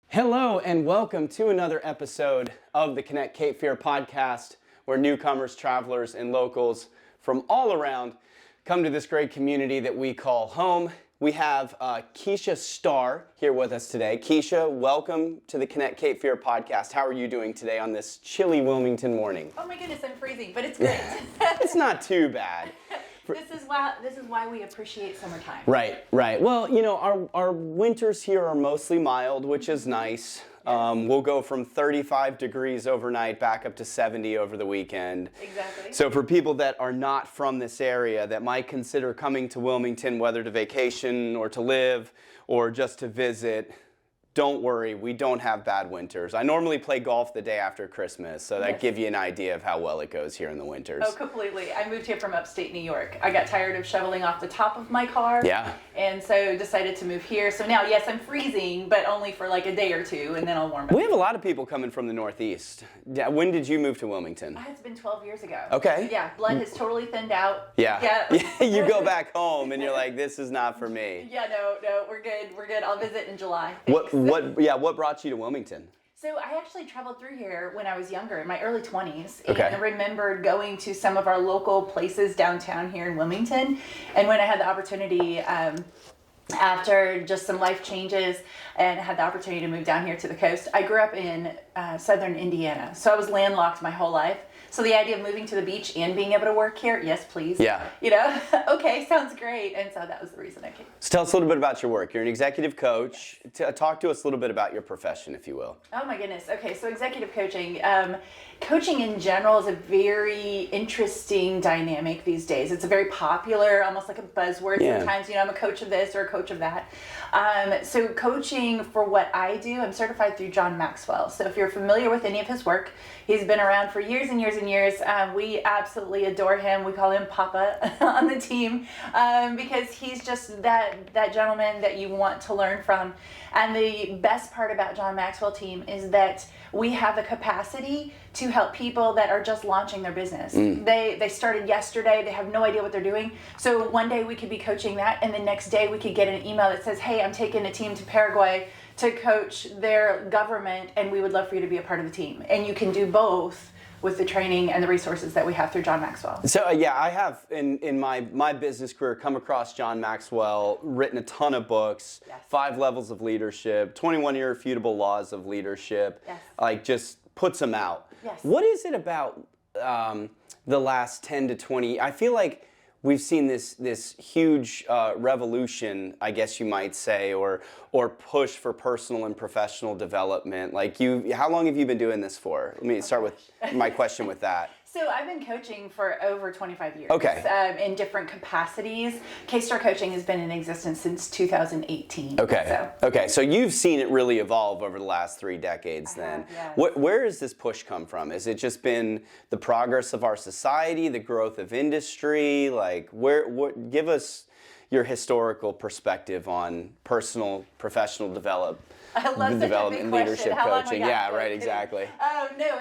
Hello and welcome to another episode of the Connect Cape Fear podcast, where newcomers, travelers, and locals from all around come to this great community that we call home. We have Keesha Starr here with us today. Keesha, welcome to the Connect Cape Fear podcast. How are you doing today on this chilly Wilmington morning? Oh my goodness, I'm freezing, but it's great. It's not too bad. This is why we appreciate summertime. Right. Well, you know, our winters here are mostly mild, which is nice. We'll go from 35 degrees overnight back up to 70 over the weekend. Exactly. So for people that are not from this area that might consider coming to Wilmington, whether to vacation or to live or just to visit, don't worry, we don't have bad winters. I normally play golf the day after Christmas, so that gives you an idea of how well it goes here in the winters. Oh, completely. I moved here from upstate New York. I got tired of shoveling off the top of my car. Yeah. And so decided to move here. So now, yes, I'm freezing, but only for like a day or two, and then I'll warm up. We have a lot of people coming from the Northeast. Yeah, when did you move to Wilmington? It's been 12 years ago. Okay. Yeah, blood has totally thinned out. Yeah. You go back home and you're like, this is not for me. Yeah, no, we're good. We're good. I'll visit in July. What brought you to Wilmington? So I actually traveled through here when I was younger, in my early 20s, Okay. and I remembered going to some of our local places downtown here in Wilmington. And when I had the opportunity, after just some life changes, and had the opportunity to move down here to the coast, I grew up in southern Indiana, so I was landlocked my whole life. So the idea of moving to the beach and being able to work here, yes, please. Yeah. You know, okay, sounds great. And so that was the reason I came. So tell us a little bit about your work. You're an executive coach. Talk to us a little bit about your profession, if you will. Oh my goodness. Okay, so executive coaching. Coaching in general is a very interesting dynamic these days. It's a very popular, almost like a buzzword sometimes. You know, I'm a coach of this or a coach of that. So coaching, for what I do, I'm certified through John Maxwell. So if you're familiar with any of his work, he's been around for years and years and years. We absolutely adore him. We call him Papa on the team because he's just that gentleman that you want to learn from. And the best part about John Maxwell team is that we have the capacity to help people that are just launching their business. They started yesterday. They have no idea what they're doing. So one day we could be coaching that, and the next day we could get an email that says, hey, I'm taking a team to Paraguay to coach their government, and we would love for you to be a part of the team. And you can do both with the training and the resources that we have through John Maxwell. So I have in my business career come across John Maxwell, written a ton of books, 5 Levels of Leadership, 21 Irrefutable Laws of Leadership, like just puts them out. Yes. What is it about the last 10 to 20? I feel like we've seen this huge revolution, I guess you might say, or push for personal and professional development. Like how long have you been doing this for? Let me start with my question with that. So I've been coaching for over 25 years. Okay. In different capacities. K-Star Coaching has been in existence since 2018. Okay. So you've seen it really evolve over the last 3 decades then. Yes. Where has this push come from? Has it just been the progress of our society, the growth of industry? Like give us your historical perspective on personal, professional development and leadership coaching. Yeah, right, exactly. No,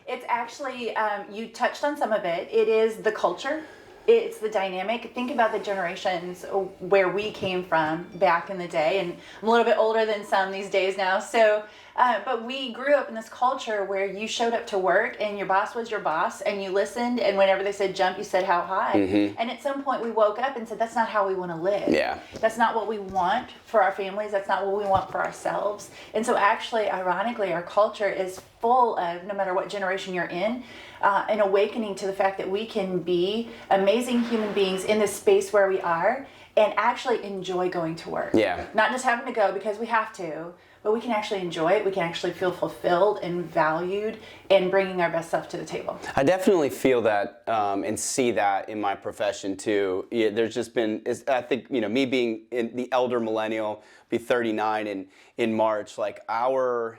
it's actually, you touched on some of it. It is the culture. It's the dynamic. Think about the generations where we came from back in the day. And I'm a little bit older than some these days now. So, but we grew up in this culture where you showed up to work and your boss was your boss and you listened. And whenever they said jump, you said how high. Mm-hmm. And at some point we woke up and said, that's not how we want to live. Yeah. That's not what we want for our families. That's not what we want for ourselves. And so actually, ironically, our culture is full of, no matter what generation you're in, an awakening to the fact that we can be amazing human beings in this space where we are and actually enjoy going to work. Yeah. Not just having to go because we have to, but we can actually enjoy it. We can actually feel fulfilled and valued and bringing our best self to the table. I definitely feel that and see that in my profession too. There's just been, I think, me being in the elder millennial, be 39 in March, like our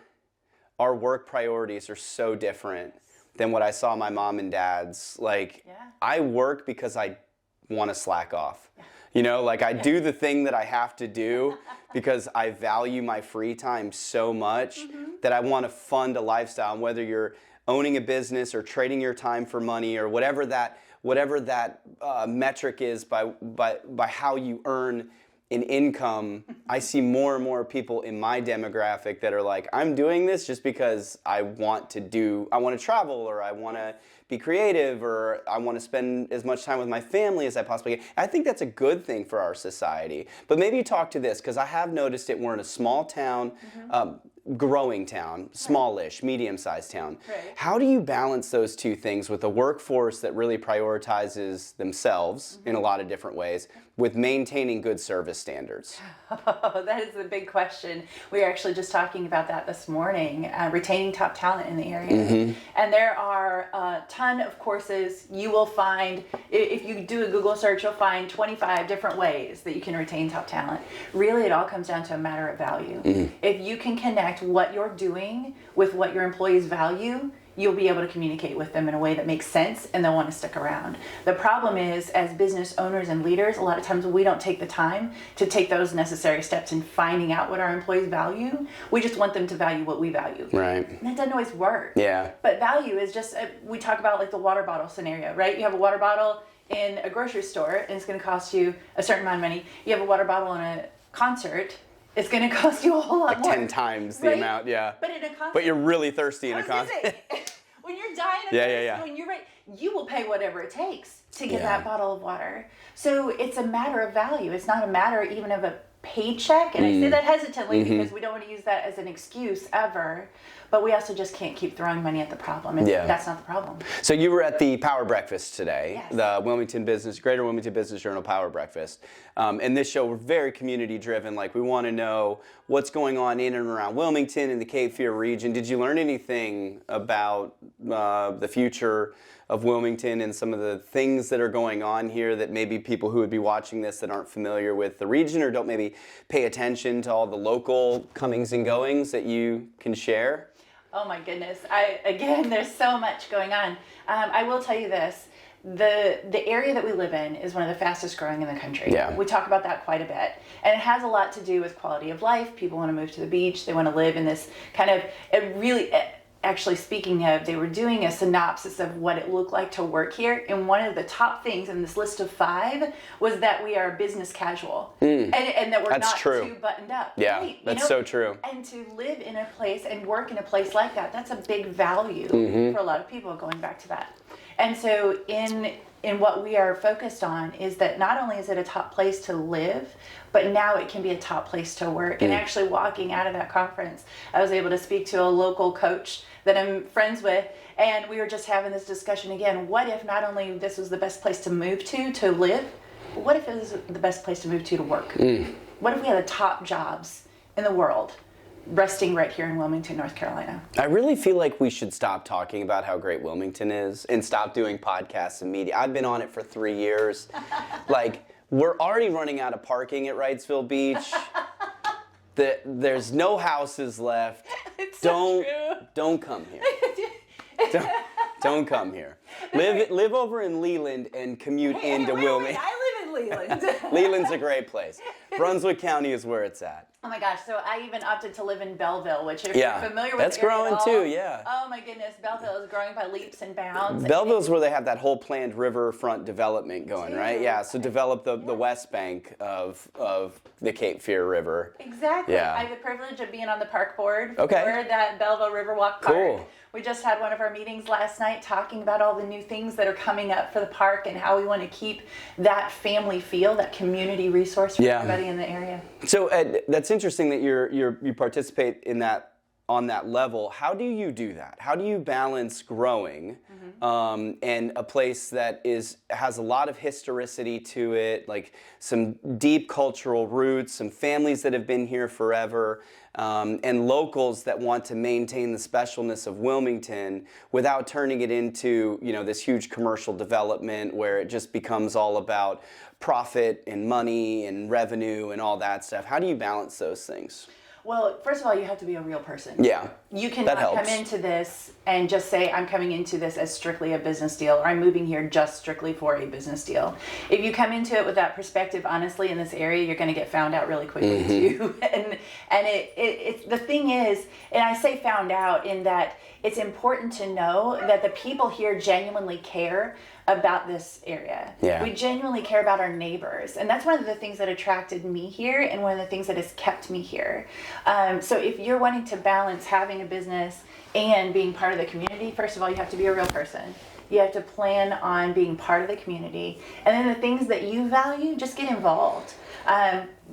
work priorities are so different than what I saw my mom and dad's. Like, I work because I want to slack off. I do the thing that I have to do because I value my free time so much that I want to fund a lifestyle. And whether you're owning a business or trading your time for money or whatever that metric is by how you earn an income I see more and more people in my demographic that are like, I'm doing this just because I want to travel, or I want to be creative, or I want to spend as much time with my family as I possibly can. I think that's a good thing for our society. But maybe you talk to this, because I have noticed it. We're in a small town, growing town, smallish, medium-sized town. Right. How do you balance those two things with a workforce that really prioritizes themselves in a lot of different ways with maintaining good service standards? Oh, that is the big question. We were actually just talking about that this morning, retaining top talent in the area. And there are a ton of courses. You will find, if you do a Google search, you'll find 25 different ways that you can retain top talent. Really, it all comes down to a matter of value. If you can connect what you're doing with what your employees value, you'll be able to communicate with them in a way that makes sense, and they'll want to stick around. The problem is, as business owners and leaders, a lot of times we don't take the time to take those necessary steps in finding out what our employees value. We just want them to value what we value. Right. And that doesn't always work. Yeah. But value is just, we talk about like the water bottle scenario, right? You have a water bottle in a grocery store, and it's going to cost you a certain amount of money. You have a water bottle in a concert, it's going to cost you a whole lot more. 10 times the amount, yeah. But in a concert, but you're really thirsty in a concert. When you're dying of thirst, when you're ready, you will pay whatever it takes to get that bottle of water. So it's a matter of value. It's not a matter even of a paycheck. And I say that hesitantly because we don't want to use that as an excuse ever. But we also just can't keep throwing money at the problem. And that's not the problem. So you were at the Power Breakfast today, Yes. the Greater Wilmington Business Journal Power Breakfast. And this show, we're very community driven. Like, we want to know what's going on in and around Wilmington and the Cape Fear region. Did you learn anything about the future of Wilmington and some of the things that are going on here that maybe people who would be watching this that aren't familiar with the region or don't maybe pay attention to all the local comings and goings that you can share? Oh my goodness. Again, there's so much going on. I will tell you this. The area that we live in is one of the fastest growing in the country. Yeah. We talk about that quite a bit. And it has a lot to do with quality of life. People want to move to the beach. They want to live in this kind of, actually speaking of, they were doing a synopsis of what it looked like to work here. And one of the top things in this list of 5 was that we are business casual. And that we're not too buttoned up. Yeah, right? that's so true. And to live in a place and work in a place like that, that's a big value for a lot of people, going back to that. And so in what we are focused on is that not only is it a top place to live, but now it can be a top place to work. And actually walking out of that conference, I was able to speak to a local coach that I'm friends with, and we were just having this discussion again. What if not only this was the best place to move to live, but what if it was the best place to move to work? What if we had the top jobs in the world resting right here in Wilmington, North Carolina? I really feel like we should stop talking about how great Wilmington is and stop doing podcasts and media. I've been on it for 3 years. Like, we're already running out of parking at Wrightsville Beach. There's no houses left. It's so true. Don't come here. Don't come here. Live over in Leland and commute into Wilmington. I live in Leland. Leland's a great place. Brunswick County is where it's at. Oh my gosh, so I even opted to live in Belleville, which if you're familiar with that's the area growing at all, too, yeah. Oh my goodness, Belleville is growing by leaps and bounds. Belleville's where they have that whole planned riverfront development going, right? Yeah, so develop the west bank of the Cape Fear River. Exactly. Yeah. I have the privilege of being on the park board Okay. for that Belleville Riverwalk Park. Cool. We just had one of our meetings last night talking about all the new things that are coming up for the park and how we want to keep that family feel, that community resource for everybody in the area. So Ed, that's interesting that you participate in that on that level. How do you do that? How do you balance growing and a place that has a lot of historicity to it, like some deep cultural roots, some families that have been here forever, and locals that want to maintain the specialness of Wilmington without turning it into, this huge commercial development where it just becomes all about profit and money and revenue and all that stuff? How do you balance those things? Well, first of all, you have to be a real person. Yeah. You cannot come into this and just say, I'm coming into this as strictly a business deal, or I'm moving here just strictly for a business deal. If you come into it with that perspective, honestly, in this area, you're going to get found out really quickly too. And it's the thing is, and I say found out in that it's important to know that the people here genuinely care about this area. Yeah. We genuinely care about our neighbors. And that's one of the things that attracted me here and one of the things that has kept me here. So if you're wanting to balance having a business and being part of the community, first of all, you have to be a real person. You have to plan on being part of the community. And then the things that you value, just get involved.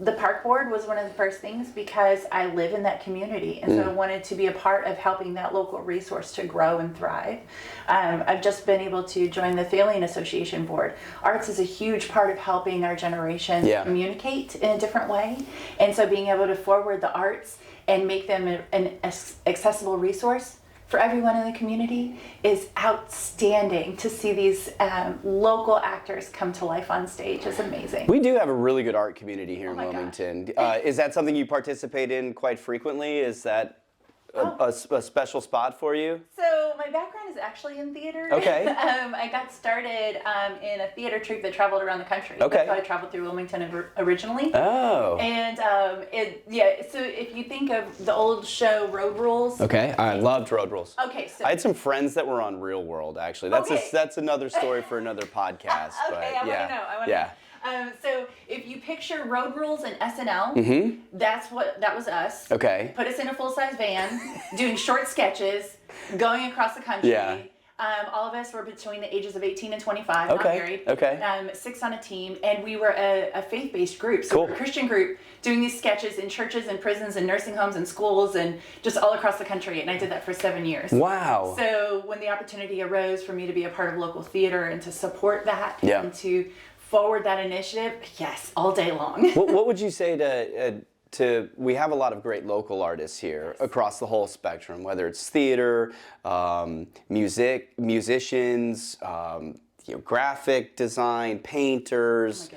The park board was one of the first things because I live in that community. And so I wanted to be a part of helping that local resource to grow and thrive. I've just been able to join the Thalian Association board. Arts is a huge part of helping our generation communicate in a different way. And so being able to forward the arts and make them an accessible resource for everyone in the community is outstanding. To see these local actors come to life on stage is amazing. We do have a really good art community here in Wilmington. Is that something you participate in quite frequently? Is that a special spot for you? So my background is actually in theater. Okay. I got started in a theater troupe that traveled around the country. Okay. That's how I traveled through Wilmington originally. Oh. And so if you think of the old show Road Rules. Okay, I loved Road Rules. Okay, so I had some friends that were on Real World, actually. That's another story for another podcast. Okay, but I want to know. So if you picture Road Rules and SNL, that was us. Okay. Put us in a full-size van, doing short sketches, going across the country. Yeah. All of us were between the ages of 18 and 25, Okay. not married. Okay. 6 on a team, and we were a faith-based group. So Cool. we're a Christian group doing these sketches in churches and prisons and nursing homes and schools and just all across the country. And I did that for 7 years. Wow. So when the opportunity arose for me to be a part of local theater and to support that and to forward that initiative, yes, all day long. What would you say to we have a lot of great local artists here across the whole spectrum, whether it's theater, musicians, graphic design, painters. Oh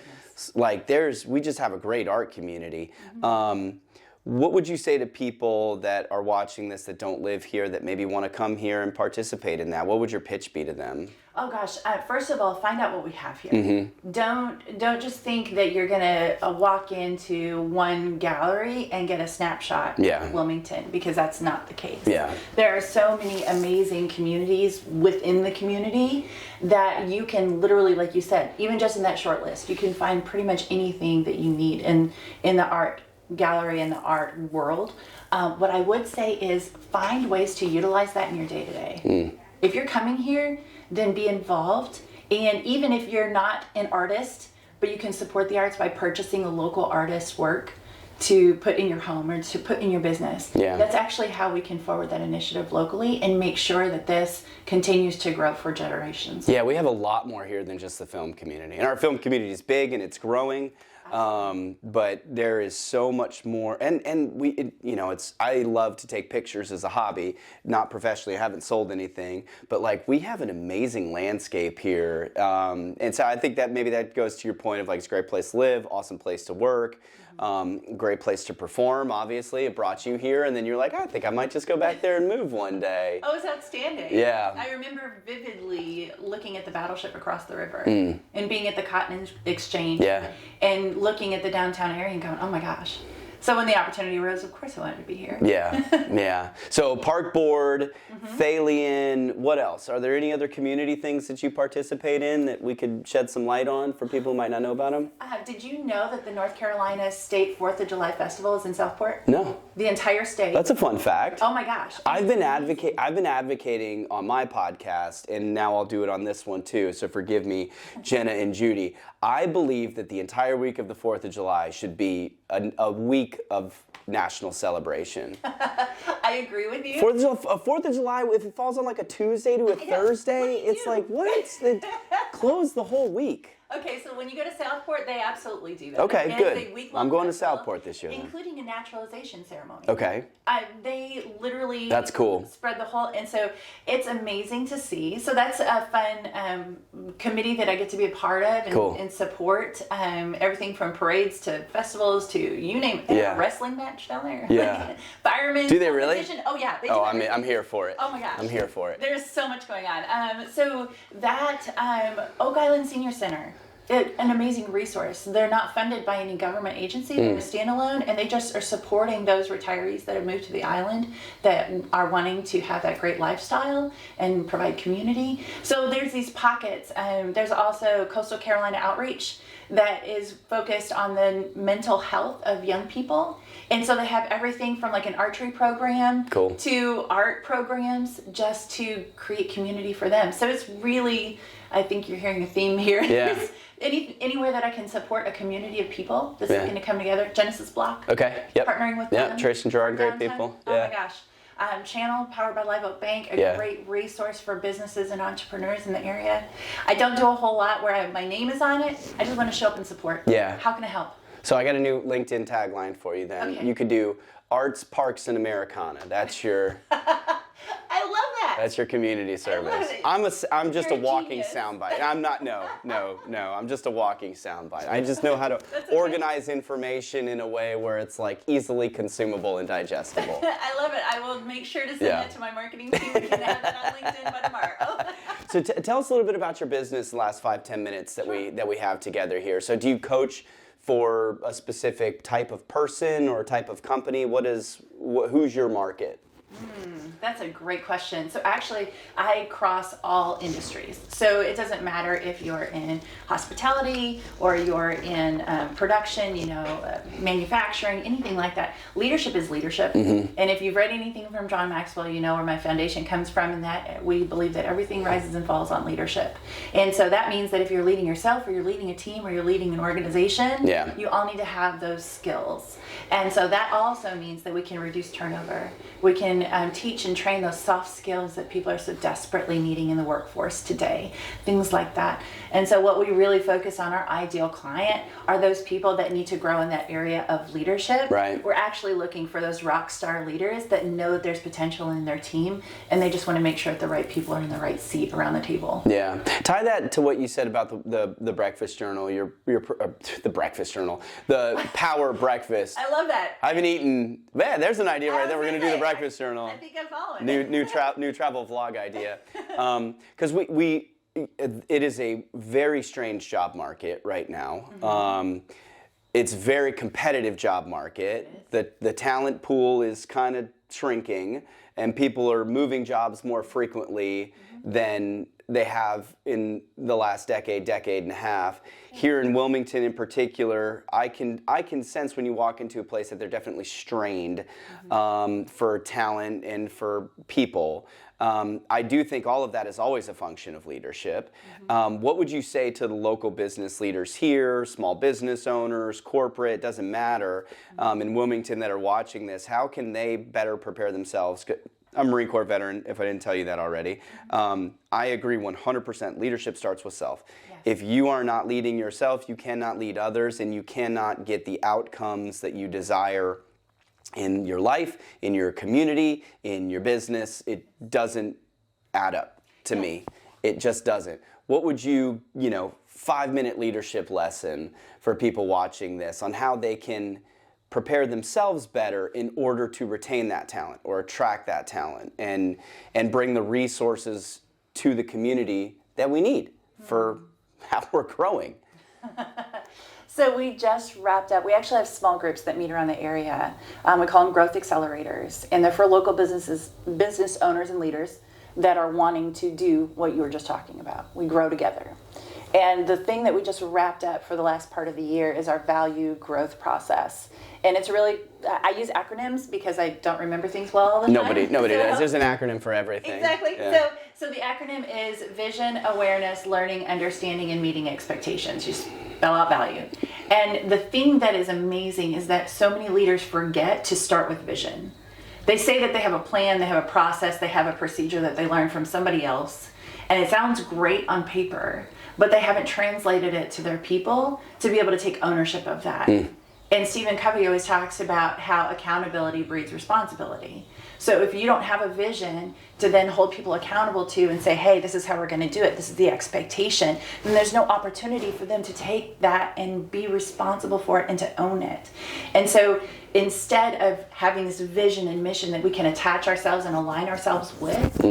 my goodness. We just have a great art community. What would you say to people that are watching this that don't live here that maybe want to come here and participate in that? What would your pitch be to them? Oh gosh, first of all, find out what we have here. Don't just think that you're gonna walk into one gallery and get a snapshot of Wilmington, because that's not the case. Yeah. There are so many amazing communities within the community that you can literally, like you said, even just in that short list, you can find pretty much anything that you need in the art gallery and the art world. What I would say is find ways to utilize that in your day-to-day. If you're coming here, then be involved. And even if you're not an artist, but you can support the arts by purchasing a local artist's work to put in your home or to put in your business. That's actually how we can forward that initiative locally and make sure that this continues to grow for generations. Yeah, we have a lot more here than just the film community. And our film community is big and it's growing. But there is so much more, and I love to take pictures as a hobby, not professionally. I haven't sold anything, but we have an amazing landscape here, and so I think that maybe that goes to your point of it's a great place to live, awesome place to work, great place to perform. Obviously, it brought you here, and then you're like, I think I might just go back there and move one day. Oh, it's outstanding. Yeah. I remember vividly looking at the battleship across the river and being at the Cotton Exchange and looking at the downtown area and going, oh my gosh. So when the opportunity arose, of course I wanted to be here. Yeah. So Park Board, Thalian, what else? Are there any other community things that you participate in that we could shed some light on for people who might not know about them? Did you know that the North Carolina State 4th of July Festival is in Southport? No. The entire state. That's a fun fact. Oh my gosh. I've been advocating on my podcast, and now I'll do it on this one too, so forgive me, Jenna and Judy. I believe that the entire week of the 4th of July should be a week of national celebration. I agree with you. 4th of July, if it falls on a Tuesday to a Thursday, it's what? Close the whole week. Okay, so when you go to Southport, they absolutely do that. Okay, good. I'm going to Southport this year. Including a naturalization ceremony. Okay. They literally That's cool. Spread the whole, and so it's amazing to see. So that's a fun committee that I get to be a part of and support. Everything from parades to festivals to you name it. They have a wrestling match down there. Yeah. Firemen. Do they really? Oh yeah. They do I'm here for it. Oh my gosh. I'm here for it. There's so much going on. So that Oak Island Senior Center. an amazing resource. They're not funded by any government agency. They're a standalone, and they just are supporting those retirees that have moved to the island that are wanting to have that great lifestyle and provide community. So there's these pockets. There's also Coastal Carolina Outreach that is focused on the mental health of young people. And so they have everything from like an archery program to art programs just to create community for them. So it's really, I think you're hearing a theme here. Yeah. Anywhere that I can support a community of people that's looking to come together. Genesis Block. Okay. Yep. Partnering with them. Yeah. Trace and Gerard, great downtown. people. Oh my gosh. Channel, powered by Live Oak Bank, a great resource for businesses and entrepreneurs in the area. I don't do a whole lot where my name is on it. I just want to show up and support. Yeah. How can I help? So I got a new LinkedIn tagline for you then. Okay. You could do Arts, Parks, and Americana. That's your... I love that. That's your community service. I love it. I'm just You're a walking genius. soundbite. I'm not. No. I'm just a walking soundbite. I just know how to organize information in a way where it's like easily consumable and digestible. I love it. I will make sure to send that to my marketing team. We can have that on LinkedIn by tomorrow. So tell us a little bit about your business. The last 5-10 minutes that we have together here. So do you coach for a specific type of person or type of company? Who's your market? That's a great question. So actually, I cross all industries. So it doesn't matter if you're in hospitality or you're in production, manufacturing, anything like that. Leadership is leadership. And if you've read anything from John Maxwell, you know where my foundation comes from, and that we believe that everything rises and falls on leadership. And so that means that if you're leading yourself or you're leading a team or you're leading an organization, you all need to have those skills. And so that also means that we can reduce turnover. We can teach and train those soft skills that people are so desperately needing in the workforce today, things like that. And so what we really focus on, our ideal client, are those people that need to grow in that area of leadership. Right. We're actually looking for those rock star leaders that know that there's potential in their team, and they just want to make sure that the right people are in the right seat around the table. Yeah. Tie that to what you said about the breakfast journal, the breakfast journal, the power breakfast. I love that. I haven't eaten. Man, there's an idea right there. We're going to do the breakfast journal. I think I'm following. New travel vlog idea. Because it is a very strange job market right now. It's a very competitive job market. The talent pool is kind of shrinking, and people are moving jobs more frequently than they have in the last decade and a half. Here in Wilmington in particular, I can sense when you walk into a place that they're definitely strained for talent and for people. I do think all of that is always a function of leadership. What would you say to the local business leaders here, small business owners, corporate, doesn't matter, in Wilmington that are watching this? How can they better prepare themselves? I'm a Marine Corps veteran, if I didn't tell you that already. I agree 100%. Leadership starts with self. Yes. If you are not leading yourself, you cannot lead others, and you cannot get the outcomes that you desire in your life, in your community, in your business. It doesn't add up to me. It just doesn't. What would you 5-minute leadership lesson for people watching this on how they can prepare themselves better in order to retain that talent or attract that talent and bring the resources to the community that we need for how we're growing? So we just wrapped up. We actually have small groups that meet around the area. We call them growth accelerators, and they're for local businesses, business owners and leaders that are wanting to do what you were just talking about. We grow together. And the thing that we just wrapped up for the last part of the year is our value growth process. And it's really, I use acronyms because I don't remember things well all the time. Nobody does. There's an acronym for everything. Exactly. Yeah. So the acronym is vision, awareness, learning, understanding, and meeting expectations. You spell out value. And the thing that is amazing is that so many leaders forget to start with vision. They say that they have a plan, they have a process, they have a procedure that they learned from somebody else. And it sounds great on paper, but they haven't translated it to their people to be able to take ownership of that. And Stephen Covey always talks about how accountability breeds responsibility. So if you don't have a vision to then hold people accountable to and say, hey, this is how we're going to do it, this is the expectation, then there's no opportunity for them to take that and be responsible for it and to own it. And so instead of having this vision and mission that we can attach ourselves and align ourselves with,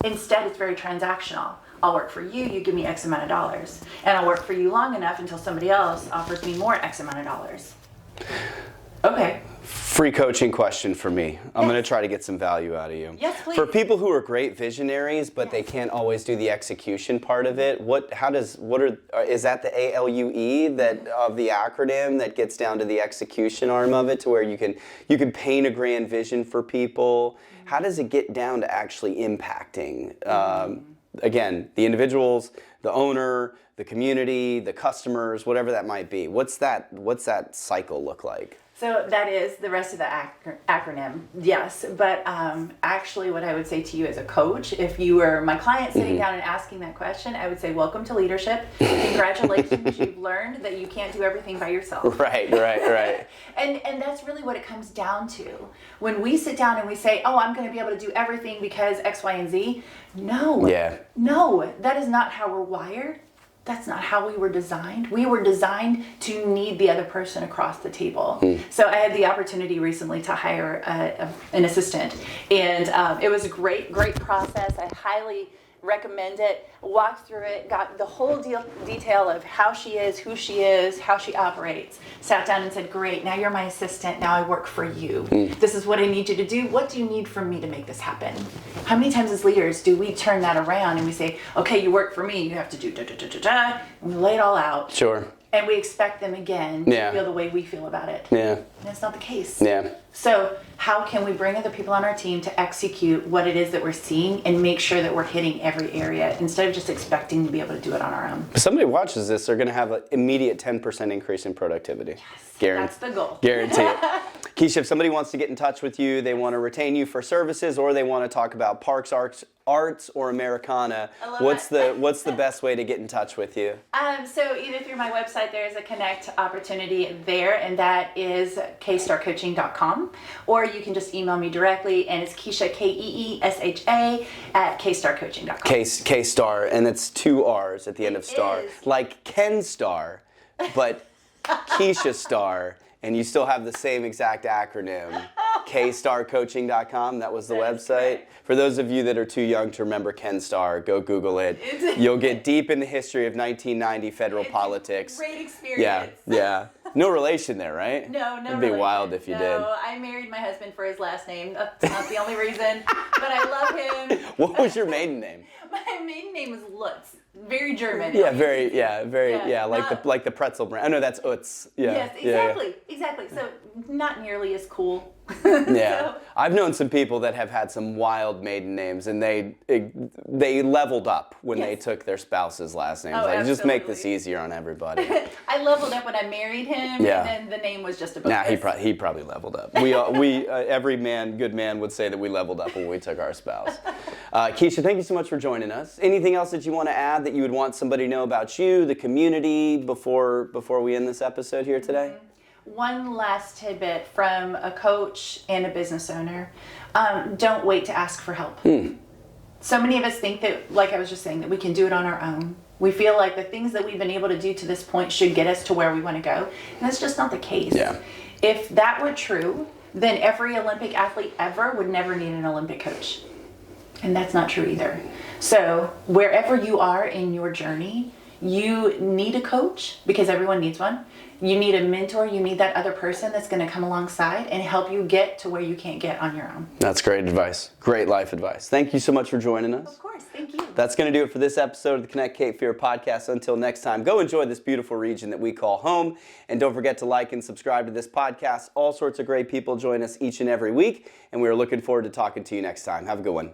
instead it's very transactional. I'll work for you, you give me X amount of dollars. And I'll work for you long enough until somebody else offers me more X amount of dollars. Okay. Free coaching question for me. I'm going to try to get some value out of you. Yes, please. For people who are great visionaries, but they can't always do the execution part of it, is that the ALUE that of the acronym that gets down to the execution arm of it, to where you can paint a grand vision for people? How does it get down to actually impacting again, the individuals, the owner, the community, the customers, whatever that might be? What's that cycle look like? So that is the rest of the acronym, yes. But actually what I would say to you as a coach, if you were my client sitting down and asking that question, I would say, welcome to leadership. Congratulations, you've learned that you can't do everything by yourself. Right. And that's really what it comes down to. When we sit down and we say, oh, I'm going to be able to do everything because X, Y, and Z. No. Yeah. No, that is not how we're wired. That's not how we were designed. We were designed to need the other person across the table. So I had the opportunity recently to hire an assistant, and it was a great process. I highly recommend it. Walked through it, got the whole detail of how she is, who she is, how she operates. Sat down and said, great, now you're my assistant, now I work for you. This is what I need you to do. What do you need from me to make this happen? How many times as leaders do we turn that around and we say, okay, you work for me, you have to do da-da-da-da-da, and we lay it all out. Sure. And we expect them again to feel the way we feel about it. Yeah. And that's not the case. Yeah. So how can we bring other people on our team to execute what it is that we're seeing and make sure that we're hitting every area instead of just expecting to be able to do it on our own? If somebody watches this, they're going to have an immediate 10% increase in productivity. Yes, that's the goal. Guarantee it. Keesha, if somebody wants to get in touch with you, they want to retain you for services, or they want to talk about parks, arts, or Americana, what's the best way to get in touch with you? So either through my website, there's a connect opportunity there, and that is keestarcoaching.com, or you can just email me directly, and it's Keesha, Keesha, at keestarcoaching.com. K-Star, and it's 2 R's at the end of star. Is. Like Ken Starr, but Keesha Starr, and you still have the same exact acronym. Keestarcoaching.com, that was the website. Correct. For those of you that are too young to remember Ken Starr, go Google it. You'll get deep in the history of 1990 federal politics. Great experience. Yeah. No relation there, right? No It'd be wild if you did. No, I married my husband for his last name. That's not the only reason, but I love him. What was your maiden name? My maiden name is Lutz. Very German. Like the pretzel brand. I know that's Utz. Yeah. Yes, exactly. So not nearly as cool. Yeah. I've known some people that have had some wild maiden names, and they leveled up when they took their spouse's last names. Just make this easier on everybody. I leveled up when I married him, and then the name was just a bonus. He probably leveled up. Every good man would say that we leveled up when we took our spouse. Keesha, thank you so much for joining us. Anything else that you want to add that you would want somebody to know about you, the community, before we end this episode here today? One last tidbit from a coach and a business owner. Don't wait to ask for help. So many of us think that, like I was just saying, that we can do it on our own. We feel like the things that we've been able to do to this point should get us to where we want to go. And that's just not the case. Yeah. If that were true, then every Olympic athlete ever would never need an Olympic coach. And that's not true either. So wherever you are in your journey, you need a coach, because everyone needs one. You need a mentor. You need that other person that's going to come alongside and help you get to where you can't get on your own. That's great advice. Great life advice. Thank you so much for joining us. Of course. Thank you. That's going to do it for this episode of the Connect Cape Fear podcast. Until next time, go enjoy this beautiful region that we call home. And don't forget to like and subscribe to this podcast. All sorts of great people join us each and every week. And we are looking forward to talking to you next time. Have a good one.